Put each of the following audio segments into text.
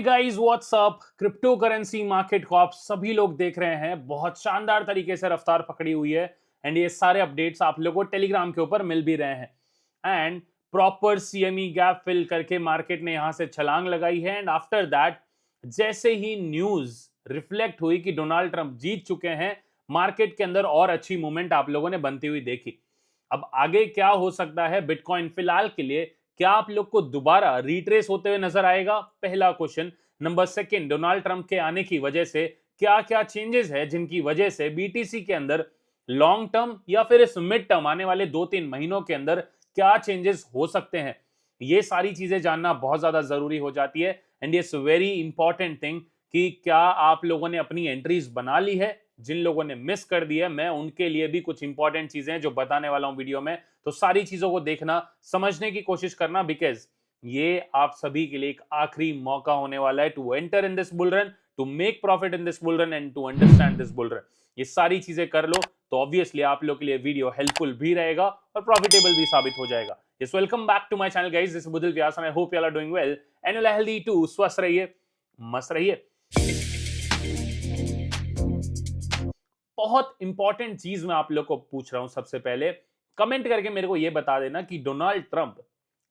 Guys what's up. Crypto currency market को आप सभी लोग देख रहे हैं, बहुत शानदार तरीके से रफ्तार पकड़ी हुई है। एंड ये सारे अपडेट्स आप लोगों को टेलीग्राम के ऊपर मिल भी रहे हैं। And proper CME gap fill करके मार्केट ने यहां से छलांग लगाई है। एंड आफ्टर दैट जैसे ही न्यूज रिफ्लेक्ट हुई कि डोनाल्ड ट्रंप जीत चुके हैं, मार्केट के अंदर और अच्छी मूवमेंट आप लोगों ने बनती हुई देखी। अब आगे क्या हो सकता है बिटकॉइन फिलहाल के लिए, क्या आप लोग को दोबारा रिट्रेस होते हुए नजर आएगा? पहला question. Number second, Donald Trump के आने की वजह से क्या क्या चेंजेस है जिनकी वजह से बीटीसी के अंदर लॉन्ग टर्म या फिर इस मिड टर्म आने वाले 2-3 महीनों के अंदर क्या चेंजेस हो सकते हैं? ये सारी चीजें जानना बहुत ज्यादा जरूरी हो जाती है। And it's very important thing कि क्या आप लोगों ने अपनी एंट्रीज बना ली है। जिन लोगों ने मिस कर दी है, मैं उनके लिए भी कुछ इंपॉर्टेंट चीजें हैं जो बताने वाला हूं वीडियो में। तो सारी चीजों को देखना, समझने की कोशिश करना, बिकॉज ये आप सभी के लिए एक आखिरी मौका होने वाला है to enter in this bull run, to make profit in this bull run and to understand this bull run. ये सारी चीजें कर लो तो ऑब्वियसली आप लोग के लिए वीडियो हेल्पफुल भी रहेगा और प्रॉफिटेबल भी साबित हो जाएगा। Yes, welcome back to my channel guys, this is Budil Vyas and I hope you are doing well and you are healthy too. स्वस्थ रहिए, मस्त रहिए। बहुत इंपॉर्टेंट चीज मैं आप लोग को पूछ रहा हूं। सबसे पहले कमेंट करके मेरे को यह बता देना कि डोनाल्ड ट्रंप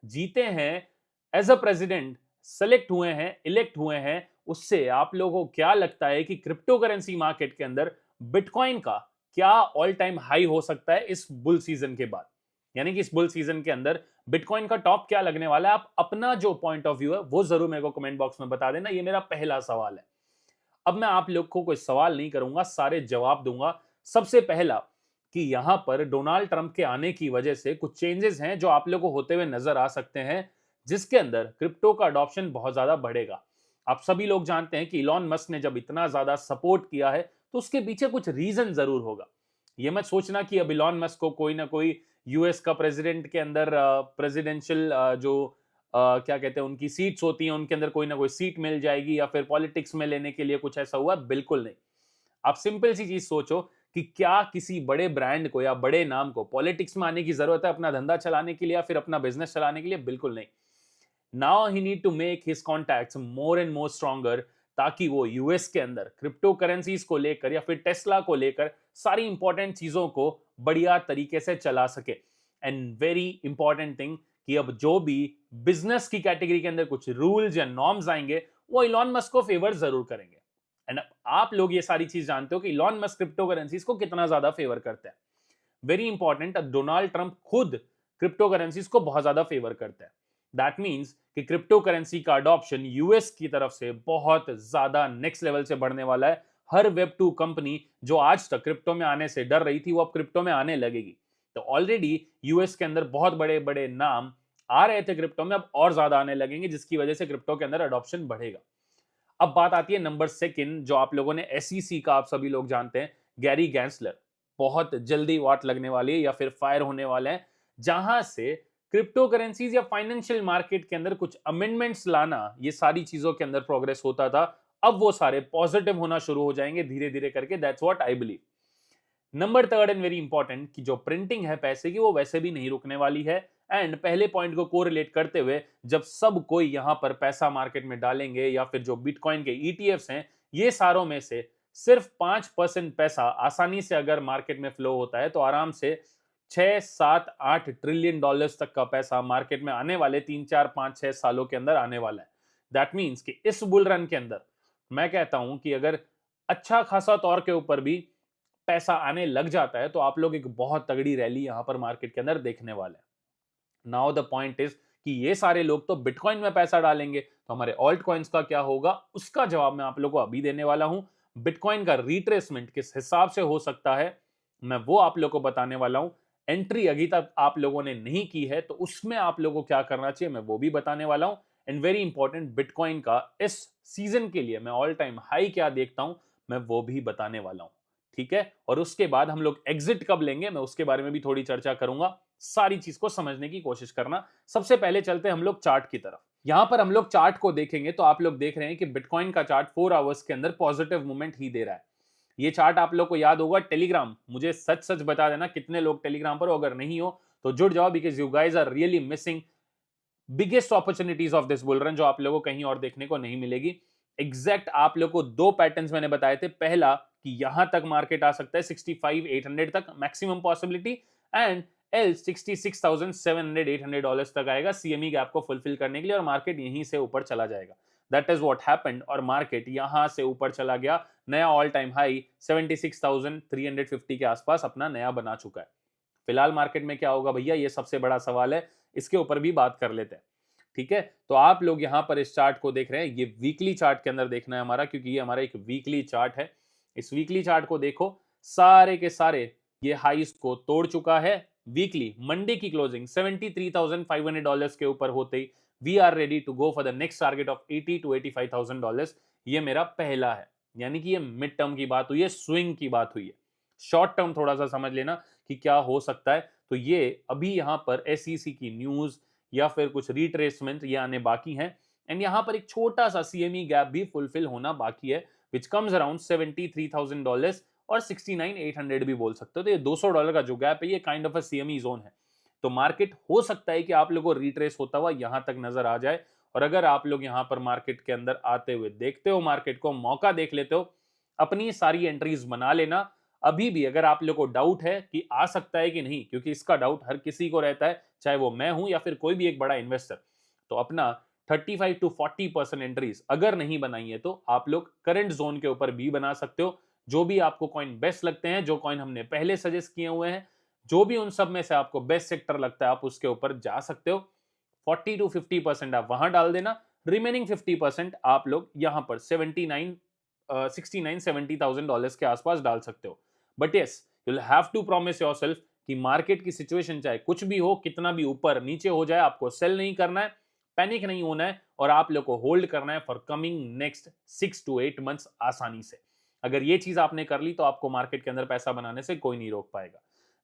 जीते हैं एज अ प्रेसिडेंट, सेलेक्ट हुए हैं, इलेक्ट हुए हैं, उससे आप लोगों को क्या लगता है कि क्रिप्टो करेंसी मार्केट के अंदर बिटकॉइन का क्या ऑल टाइम हाई हो सकता है इस बुल सीजन के बाद? यानी कि इस बुल सीजन के अंदर बिटकॉइन का टॉप क्या लगने वाला है? आप अपना जो पॉइंट ऑफ व्यू है वो जरूर मेरे को कमेंट बॉक्स में बता देना। ये मेरा पहला सवाल है। अब मैं आप लोग को कोई सवाल नहीं करूंगा, सारे जवाब दूंगा। सबसे पहला कि यहां पर डोनाल्ड ट्रंप के आने की वजह से कुछ चेंजेस हैं जो आप लोग को होते हुए नजर आ सकते हैं, जिसके अंदर क्रिप्टो का अडॉप्शन बहुत ज्यादा बढ़ेगा। आप सभी लोग जानते हैं कि इलॉन मस्क ने जब इतना ज्यादा सपोर्ट किया है तो उसके पीछे कुछ रीजन जरूर होगा। ये मत सोचना कि अब इलॉन मस्क को कोई ना कोई यूएस का प्रेसिडेंट के अंदर प्रेसिडेंशियल जो क्या कहते हैं उनकी सीट्स होती हैं, उनके अंदर कोई ना कोई सीट मिल जाएगी या फिर पॉलिटिक्स में लेने के लिए कुछ ऐसा हुआ, बिल्कुल नहीं। आप सिंपल सी चीज सोचो कि क्या किसी बड़े ब्रांड को या बड़े नाम को पॉलिटिक्स में आने की जरूरत है अपना धंधा चलाने के लिए या फिर अपना बिजनेस चलाने के लिए? बिल्कुल नहीं। Now he need to make his contacts more and more stronger, ताकि वो यूएस के अंदर क्रिप्टो करेंसीज को लेकर या फिर टेस्ला को लेकर सारी इंपॉर्टेंट चीजों को बढ़िया तरीके से चला सके। एंड वेरी इंपॉर्टेंट थिंग कि अब जो भी बिजनेस की कैटेगरी के अंदर कुछ रूल्स या नॉर्म्स आएंगे वो इलॉन मस्क को फेवर जरूर करेंगे। एंड आप लोग ये सारी चीज जानते हो कि इलॉन मस्क क्रिप्टो करेंसीज को कितना ज्यादा फेवर करते हैं। वेरी इंपॉर्टेंट, डोनाल्ड ट्रंप खुद क्रिप्टो करेंसीज को बहुत ज्यादा फेवर करते हैं। दैट मीन्स कि क्रिप्टो करेंसी का अडॉप्शन यूएस की तरफ से बहुत ज्यादा नेक्स्ट लेवल से बढ़ने वाला है। हर वेब 2 कंपनी जो आज तक क्रिप्टो में आने से डर रही थी वो अब क्रिप्टो में आने लगेगी। तो ऑलरेडी यूएस के अंदर बहुत बड़े बड़े नाम आ रहे थे क्रिप्टो में, अब और ज्यादा आने लगेंगे, जिसकी वजह से क्रिप्टो के अंदर अडॉप्शन बढ़ेगा। अब बात आती है नंबर सेकंड, जो आप लोगों ने एसईसी का, आप सभी लोग जानते हैं, गैरी गैंसलर बहुत जल्दी वाट लगने वाली है या फिर फायर होने वाले हैं, जहां से क्रिप्टो करेंसीज या फाइनेंशियल मार्केट के अंदर कुछ अमेंडमेंट्स लाना, ये सारी चीजों के अंदर प्रोग्रेस होता था, अब वो सारे पॉजिटिव होना शुरू हो जाएंगे धीरे धीरे करके। That's what I believe. Number third and very important कि जो प्रिंटिंग है पैसे की वो वैसे भी नहीं रुकने वाली है। एंड पहले पॉइंट को कोरिलेट करते हुए, जब सब कोई यहां पर पैसा मार्केट में डालेंगे या फिर जो बिटकॉइन के ईटीएफ्स हैं, ये सारों में से सिर्फ 5% पैसा आसानी से अगर मार्केट में फ्लो होता है तो आराम से 6-7-8 ट्रिलियन डॉलर्स तक का पैसा मार्केट में आने वाले 3-4-5-6 सालों के अंदर आने वाला है। दैट मीन्स कि इस बुल रन के अंदर मैं कहता हूं कि अगर अच्छा खासा तौर के ऊपर भी पैसा आने लग जाता है तो आप लोग एक बहुत तगड़ी रैली यहां पर मार्केट के अंदर देखने वाले हैं। नाउ द पॉइंट इज कि ये सारे लोग तो बिटकॉइन में पैसा डालेंगे, तो हमारे ऑल्ट कॉइन्स का क्या होगा? उसका जवाब मैं आप लोगों को अभी देने वाला हूं। बिटकॉइन का रिट्रेसमेंट किस हिसाब से हो सकता है, मैं वो आप लोगों को बताने वाला हूं। एंट्री अभी तक आप लोगों ने नहीं की है तो उसमें आप लोगों को क्या करना चाहिए, मैं वो भी बताने वाला हूं। एंड वेरी इंपॉर्टेंट, बिटकॉइन का इस सीजन के लिए मैं ऑल टाइम हाई क्या देखता हूं, मैं वो भी बताने वाला हूं। ठीक है, और उसके बाद हम लोग एग्जिट कब लेंगे, मैं उसके बारे में भी थोड़ी चर्चा करूंगा। सारी चीज को समझने की कोशिश करना। सबसे पहले चलते हैं हम लोग चार्ट की तरफ। यहां पर हम लोग चार्ट को देखेंगे तो आप लोग देख रहे हैं कि बिटकॉइन का चार्ट 4 आवर्स के अंदर पॉजिटिव मूवमेंट ही दे रहा है। ये चार्ट आप लोग को याद होगा टेलीग्राम, मुझे सच सच बता देना कितने लोग टेलीग्राम पर हो, अगर नहीं हो तो जुड़ जाओ, because you guys are really missing biggest opportunities of this bull run जो आप लोगों को कहीं और देखने को नहीं मिलेगी। एग्जैक्ट आप लोग को दो पैटर्न्स मैंने बताए थे, पहला कि यहां तक मार्केट आ सकता है 65,800 तक मैक्सिमम पॉसिबिलिटी, एंड एल 66,700 $800 तक आएगा सीएमई गैप को फुलफिल करने के लिए और मार्केट यहीं से ऊपर चला जाएगा। दैट इज व्हाट हैपेंड और मार्केट यहां से ऊपर चला गया, नया ऑल टाइम हाई 76,350 के आसपास अपना नया बना चुका है। फिलहाल मार्केट में क्या होगा भैया, ये सबसे बड़ा सवाल है, इसके ऊपर भी बात कर लेते हैं। ठीक है, तो आप लोग यहां पर इस चार्ट को देख रहे हैं, ये वीकली चार्ट के अंदर देखना है हमारा, क्योंकि ये हमारा एक वीकली चार्ट है। इस वीकली चार्ट को देखो, सारे के सारे ये हाईस को तोड़ चुका है। वीकली मंडे की क्लोजिंग $73,500 के ऊपर होते ही we are ready to go for the next target of $80,000 to $85,000। ये मेरा पहला है, यानी कि ये मिड टर्म की बात हुई है, स्विंग की बात हुई है। शॉर्ट टर्म थोड़ा सा समझ लेना कि क्या हो सकता है। तो ये अभी यहां पर एसईसी की न्यूज या फिर कुछ रिट्रेसमेंट ये आने बाकी हैं, एंड यहां पर एक छोटा सा सीएमई गैप भी फुलफिल होना बाकी है, विच कम्स अराउंड $73,000 और 69,800 भी बोल सकते हो। तो ये $200 का जो गैप है, ये kind of a CME zone है। तो मार्केट हो सकता है कि आप लोगों को रिट्रेस होता हुआ यहां तक नजर आ जाए, और अगर आप लोग यहां पर मार्केट के अंदर आते हुए देखते हो, मार्केट को मौका देख लेते हो, अपनी सारी एंट्रीज बना लेना। अभी भी अगर आप लोग को डाउट है कि आ सकता है कि नहीं, क्योंकि इसका डाउट हर किसी को रहता है, चाहे वो मैं हूं या फिर कोई भी एक बड़ा इन्वेस्टर, तो अपना 35 to 40% एंट्रीज अगर नहीं बनाई है तो आप लोग करंट जोन के ऊपर भी बना सकते हो। जो भी आपको कॉइन बेस्ट लगते हैं, जो कॉइन हमने पहले सजेस्ट किए हुए हैं, जो भी उन सब में से आपको बेस्ट सेक्टर लगता है, आप उसके ऊपर जा सकते हो। 40 to 50% आप वहां डाल देना, रिमेनिंग 50% आप लोग यहां पर 69-70,000 के आसपास डाल सकते हो। But yes, you will have to promise yourself कि मार्केट की सिचुएशन चाहे कुछ भी हो, कितना भी ऊपर नीचे हो जाए, आपको सेल नहीं करना है, पैनिक नहीं होना है, और आप लोग को होल्ड करना है for coming next 6 to 8 months आसानी से। अगर ये चीज आपने कर ली तो आपको मार्केट के अंदर पैसा बनाने से कोई नहीं रोक पाएगा।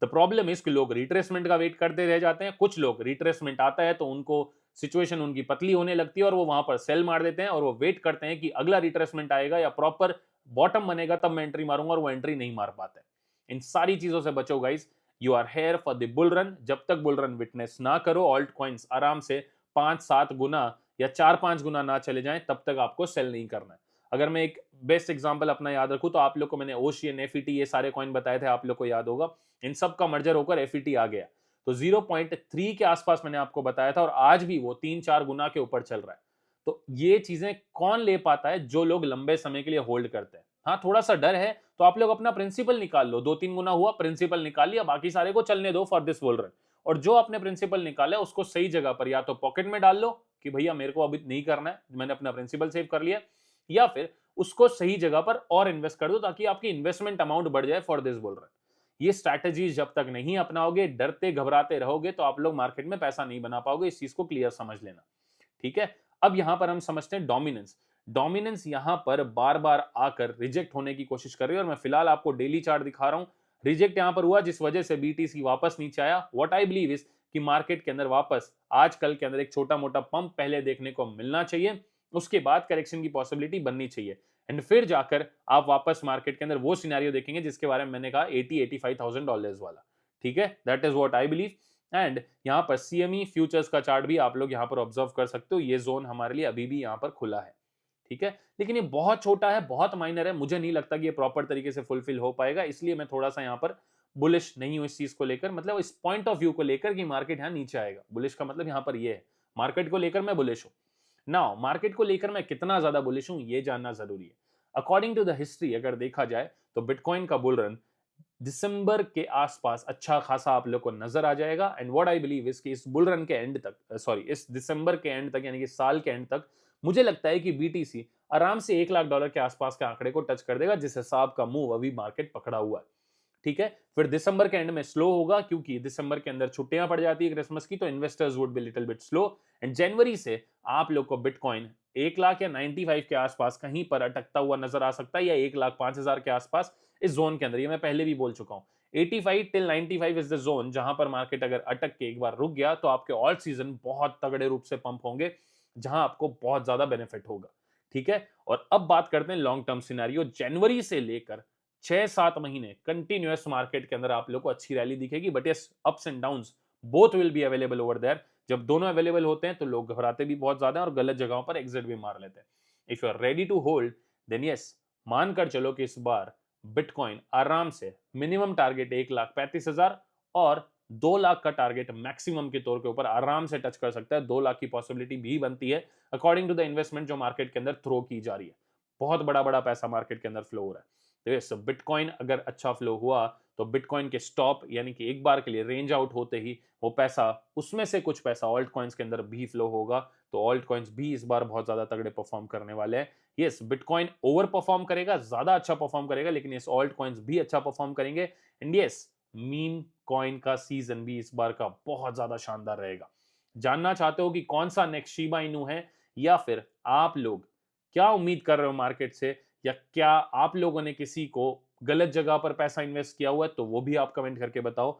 द प्रॉब्लम इज कि लोग रिट्रेसमेंट का वेट करते रह जाते हैं। कुछ लोग रिट्रेसमेंट आता है तो उनको सिचुएशन उनकी पतली होने लगती है और वो वहां पर सेल मार देते हैं, और वो वेट करते हैं कि अगला रिट्रेसमेंट आएगा या प्रॉपर बॉटम बनेगा तब मैं एंट्री मारूंगा, और वो एंट्री नहीं मार पाते। इन सारी चीजों से बचो guys. You are here for the bull run. जब तक बुल रन विटनेस ना करो, ऑल्ट कॉइन्स आराम से 5-7 गुना या 4-5 गुना ना चले जाएं, तब तक आपको सेल नहीं करना है। अगर मैं एक बेस्ट एग्जांपल अपना याद रखूं तो आप लोग को मैंने ओशियन, एफईटी, ये सारे कॉइन बताए थे, आप लोग को याद होगा। इन सब का मर्जर होकर एफईटी आ गया, तो 0.3 के आसपास मैंने आपको बताया था, और आज भी वो 3-4 गुना के ऊपर चल रहा है। तो ये चीजें कौन ले पाता है? जो लोग लंबे समय के लिए होल्ड करते हैं। हाँ, थोड़ा सा डर है तो आप लोग अपना प्रिंसिपल निकाल लो, 2-3 गुना हुआ, प्रिंसिपल निकाल लिया, बाकी सारे को चलने दो फॉर दिस बुल रन। और जो आपने प्रिंसिपल निकाला है उसको सही जगह पर या तो पॉकेट में डाल लो कि भैया मेरे को अभी नहीं करना है, मैंने अपना प्रिंसिपल सेव कर लिया, या फिर उसको सही जगह पर और इन्वेस्ट कर दो ताकि आपकी इन्वेस्टमेंट अमाउंट बढ़ जाए फॉर दिस बुल रन। ये स्ट्रैटेजी जब तक नहीं अपनाओगे, डरते घबराते रहोगे, तो आप लोग मार्केट में पैसा नहीं बना पाओगे। इस चीज को क्लियर समझ लेना। ठीक है, अब यहां पर हम समझते हैं डोमिनेंस। डोमिनेंस यहां पर बार बार आकर रिजेक्ट होने की कोशिश कर रही है, और मैं फिलहाल आपको डेली चार्ट दिखा रहा हूं। रिजेक्ट यहां पर हुआ जिस वजह से बीटीसी वापस नीचे आया। व्हाट आई बिलीव इज कि मार्केट के अंदर वापस आजकल के अंदर एक छोटा मोटा पंप पहले देखने को मिलना चाहिए, उसके बाद करेक्शन की पॉसिबिलिटी बननी चाहिए, एंड फिर जाकर आप वापस मार्केट के अंदर वो सिनेरियो देखेंगे जिसके बारे में मैंने कहा $80,000-85,000 वाला। ठीक है, that is what I believe. And यहाँ पर सीएमई फ्यूचर्स का चार्ट भी आप लोग यहाँ पर ऑब्जर्व कर सकते हो। ये जोन हमारे लिए अभी भी यहाँ पर खुला है। ठीक है, लेकिन ये बहुत छोटा है, बहुत माइनर है, मुझे नहीं लगता कि ये प्रॉपर तरीके से फुलफिल हो पाएगा, इसलिए मैं थोड़ा सा यहाँ पर बुलिश नहीं हूं इस चीज को लेकर, मतलब इस पॉइंट ऑफ व्यू को लेकर कि मार्केट यहाँ नीचे आएगा। बुलिश का मतलब यहाँ पर ये है, मार्केट को लेकर मैं बुलिश हूं। नाउ मार्केट को लेकर मैं कितना ज्यादा बुलिश हूं ये जानना जरूरी है। अकॉर्डिंग टू द हिस्ट्री अगर देखा जाए तो बिटकॉइन का बुल रन दिसंबर के आसपास अच्छा खासा आप लोग को नजर आ जाएगा, and what I believe is कि इस बुल रन के एंड तक, सॉरी इस दिसंबर के एंड तक, यानी कि साल के एंड तक, मुझे लगता है कि बीटीसी आराम से $1,00,000 के आसपास के आंकड़े को टच कर देगा, जिस हिसाब का मूव अभी मार्केट पकड़ा हुआ है। ठीक है, फिर दिसंबर के एंड में स्लो होगा, क्योंकि दिसंबर के अंदर छुट्टियां पड़ जाती है क्रिसमस की, तो investors would be little bit slow, and जनवरी से आप लोग को बिटकॉइन 1,00,000 या 95 के आसपास कहीं पर अटकता हुआ नजर आ सकता है, या 1,05,000 के आसपास इस जोन के अंदर। ये मैं पहले भी बोल चुका हूं, 85 till 95 इज द जोन जहां पर मार्केट अगर अटक के एक बार रुक गया तो आपके ऑल सीजन बहुत तगड़े रूप से पंप होंगे, जहां आपको बहुत ज्यादा बेनिफिट होगा। ठीक है, और अब बात करते हैं लॉन्ग टर्म सिनेरियो। जनवरी से लेकर 6-7 महीने कंटिन्यूअस मार्केट के अंदर आप लोग को अच्छी रैली दिखेगी, but yes, ups and downs both will be available over there. जब दोनों अवेलेबल होते हैं तो लोग घबराते भी बहुत ज्यादा हैं और गलत जगहों पर एग्जिट भी मार लेते हैं। If you are ready to hold, then yes, मानकर चलो कि इस बार बिटकॉइन आराम से मिनिमम टारगेट 1,35,000 और 2 लाख का टारगेट मैक्सिमम के तौर के ऊपर आराम से टच कर सकता है। 2 लाख की पॉसिबिलिटी भी बनती है अकॉर्डिंग टू द इन्वेस्टमेंट जो मार्केट के अंदर थ्रो की जा रही है। बहुत बड़ा बड़ा पैसा मार्केट के अंदर फ्लो हो रहा है। तो यस, बिटकॉइन अगर अच्छा फ्लो हुआ तो बिटकॉइन के स्टॉप यानी कि एक बार के लिए रेंज आउट होते ही वो पैसा, उसमें से कुछ पैसा ऑल्ट कॉइन्स के अंदर भी फ्लो होगा। तो ऑल्ट कॉइन्स भी इस बार बहुत ज्यादा तगड़े परफॉर्म करने वाले हैं। यस, बिटकॉइन ओवर परफॉर्म करेगा, ज्यादा अच्छा परफॉर्म करेगा, लेकिन इस ऑल्ट कॉइन्स भी अच्छा परफॉर्म करेंगे। एंड यस, मीम कॉइन का सीजन भी इस बार का बहुत ज्यादा शानदार रहेगा। जानना चाहते हो कि कौन सा नेक्स्ट शिबा इनू है, या फिर आप लोग क्या उम्मीद कर रहे हो मार्केट से, या क्या आप लोगों ने किसी को गलत जगह पर पैसा इन्वेस्ट किया हुआ है, तो वो भी आप कमेंट करके बताओ,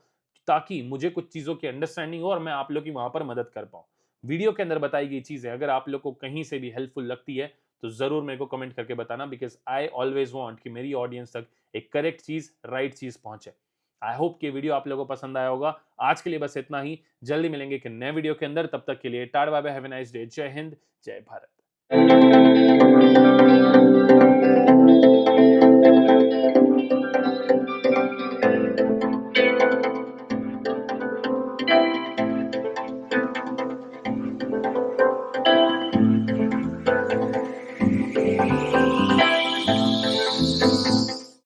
ताकि मुझे कुछ चीजों की अंडरस्टैंडिंग हो और मैं आप लोग की वहां पर मदद कर पाऊं। वीडियो के अंदर बताई गई चीजें अगर आप लोग को कहीं से भी हेल्पफुल लगती है तो जरूर मेरे को कमेंट करके बताना, बिकॉज आई ऑलवेज वांट कि मेरी ऑडियंस तक एक करेक्ट चीज, राइट चीज पहुंचे। आई होप कि वीडियो आप लोगों को पसंद आया होगा। आज के लिए बस इतना ही, जल्दी मिलेंगे एक नए वीडियो के अंदर। तब तक के लिए tata bye bye, have a nice day, जय हिंद, जय भारत।